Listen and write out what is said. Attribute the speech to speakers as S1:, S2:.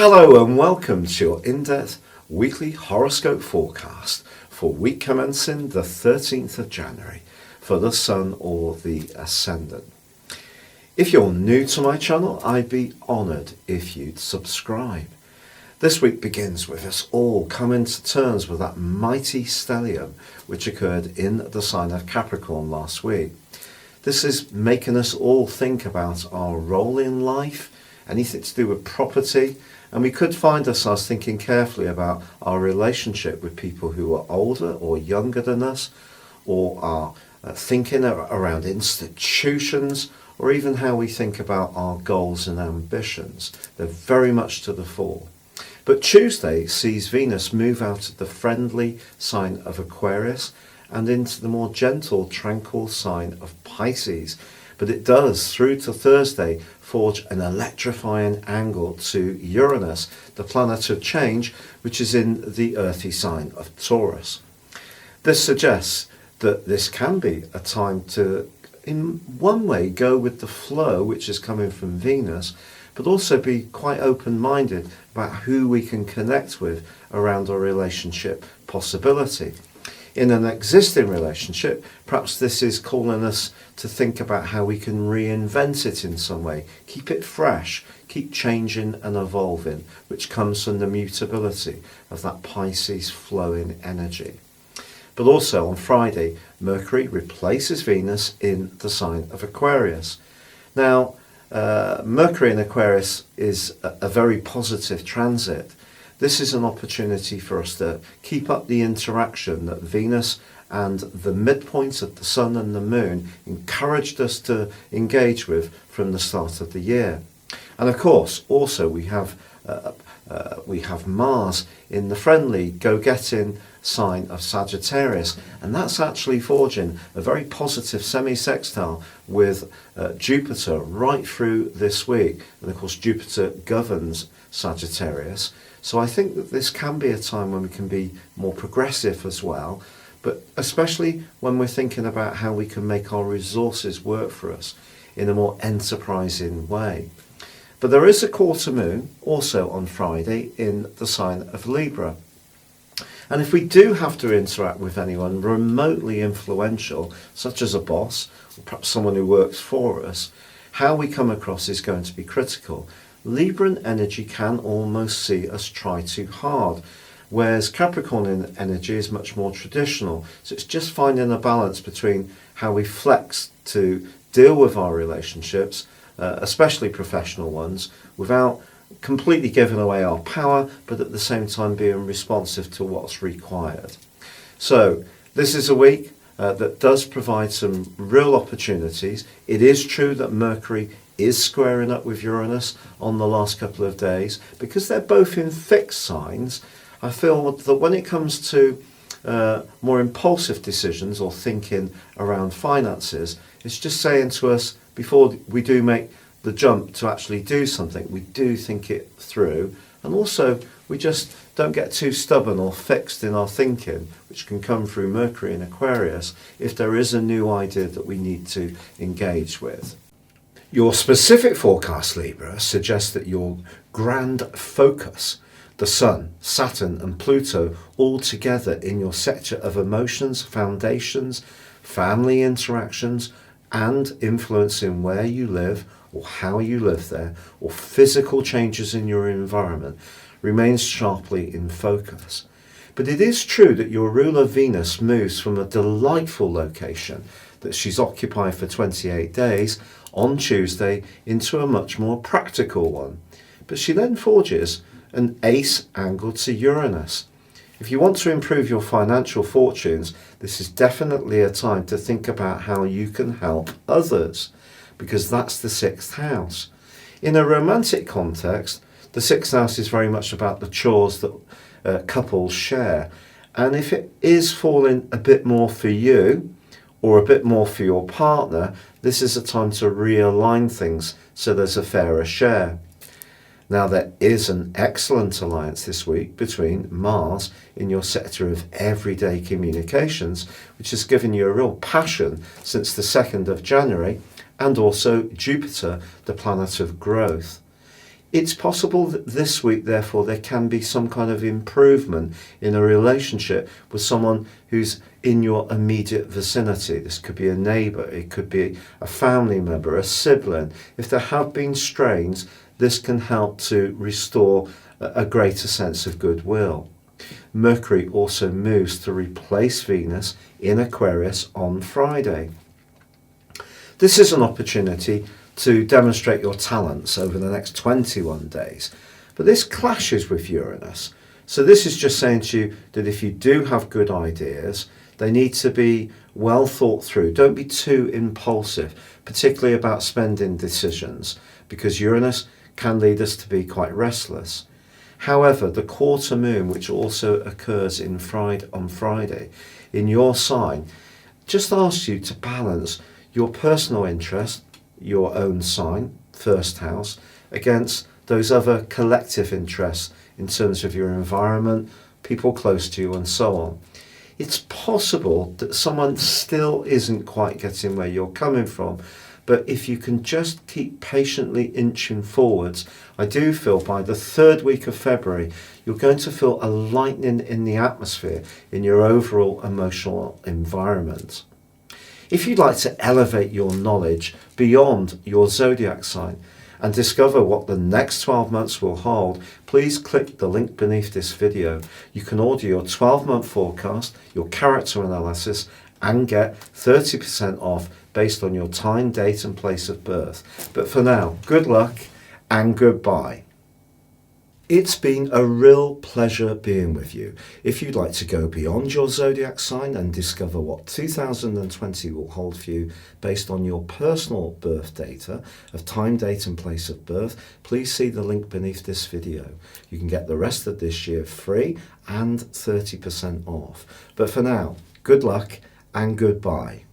S1: Hello and welcome to your in-depth weekly horoscope forecast for week commencing the 13th of January for the Sun or the Ascendant. If you're new to my channel, I'd be honoured if you'd subscribe. This week begins with us all coming to terms with that mighty stellium which occurred in the sign of Capricorn last week. This is making us all think about our role in life, anything to do with property, and we could find ourselves thinking carefully about our relationship with people who are older or younger than us, or are thinking around institutions, or even how we think about our goals and ambitions. They're very much to the fore. But Tuesday sees Venus move out of the friendly sign of Aquarius and into the more gentle, tranquil sign of Pisces. But it does, through to Thursday, forge an electrifying angle to Uranus, the planet of change, which is in the earthy sign of Taurus. This suggests that this can be a time to, in one way, go with the flow which is coming from Venus, but also be quite open-minded about who we can connect with around our relationship possibility. In an existing relationship, perhaps this is calling us to think about how we can reinvent it in some way, keep it fresh, keep changing and evolving, which comes from the mutability of that Pisces flowing energy. But also on Friday, Mercury replaces Venus in the sign of Aquarius. Now, Mercury in Aquarius is a very positive transit. This is an opportunity for us to keep up the interaction that Venus and the midpoints of the Sun and the Moon encouraged us to engage with from the start of the year. And of course, also we have Mars in the friendly, go-getting sign of Sagittarius, and that's actually forging a very positive semi-sextile with Jupiter right through this week. And of course, Jupiter governs Sagittarius. So I think that this can be a time when we can be more progressive as well, but especially when we're thinking about how we can make our resources work for us in a more enterprising way. But there is a quarter moon also on Friday in the sign of Libra. And if we do have to interact with anyone remotely influential, such as a boss, or perhaps someone who works for us, how we come across is going to be critical. Libran energy can almost see us try too hard, whereas Capricorn energy is much more traditional. So it's just finding a balance between how we flex to deal with our relationships, especially professional ones, without completely giving away our power, but at the same time being responsive to what's required. So this is a week that does provide some real opportunities. It is true that Mercury is squaring up with Uranus on the last couple of days. Because they're both in fixed signs, I feel that when it comes to more impulsive decisions or thinking around finances, it's just saying to us, before we do make the jump to actually do something, we do think it through, and also we just don't get too stubborn or fixed in our thinking, which can come through Mercury in Aquarius if there is a new idea that we need to engage with. Your specific forecast, Libra, suggests that your grand focus, the Sun, Saturn and Pluto, all together in your sector of emotions, foundations, family interactions, and influencing where you live or how you live there, or physical changes in your environment, remains sharply in focus. But it is true that your ruler Venus moves from a delightful location that she's occupied for 28 days on Tuesday into a much more practical one. But she then forges an ace angle to Uranus. If you want to improve your financial fortunes, this is definitely a time to think about how you can help others, because that's the sixth house. In a romantic context, the sixth house is very much about the chores that couples share. And if it is falling a bit more for you, or a bit more for your partner, this is a time to realign things so there's a fairer share. Now, there is an excellent alliance this week between Mars in your sector of everyday communications, which has given you a real passion since the 2nd of January, and also Jupiter, the planet of growth. It's possible that this week, therefore, there can be some kind of improvement in a relationship with someone who's in your immediate vicinity. This could be a neighbour, it could be a family member, a sibling. If there have been strains, this can help to restore a greater sense of goodwill. Mercury also moves to replace Venus in Aquarius on Friday. This is an opportunity to demonstrate your talents over the next 21 days. But this clashes with Uranus. So this is just saying to you that if you do have good ideas, they need to be well thought through. Don't be too impulsive, particularly about spending decisions, because Uranus can lead us to be quite restless. However, the quarter moon, which also occurs on Friday, in your sign, just asks you to balance your personal interest, your own sign, first house, against those other collective interests in terms of your environment, people close to you, and so on. It's possible that someone still isn't quite getting where you're coming from, but if you can just keep patiently inching forwards, I do feel by the third week of February, you're going to feel a lightening in the atmosphere in your overall emotional environment. If you'd like to elevate your knowledge beyond your zodiac sign and discover what the next 12 months will hold, please click the link beneath this video. You can order your 12-month forecast, your character analysis, and get 30% off based on your time, date, and place of birth. But for now, good luck and goodbye. It's been a real pleasure being with you. If you'd like to go beyond your zodiac sign and discover what 2020 will hold for you based on your personal birth data of time, date, and place of birth, please see the link beneath this video. You can get the rest of this year free and 30% off. But for now, good luck and goodbye.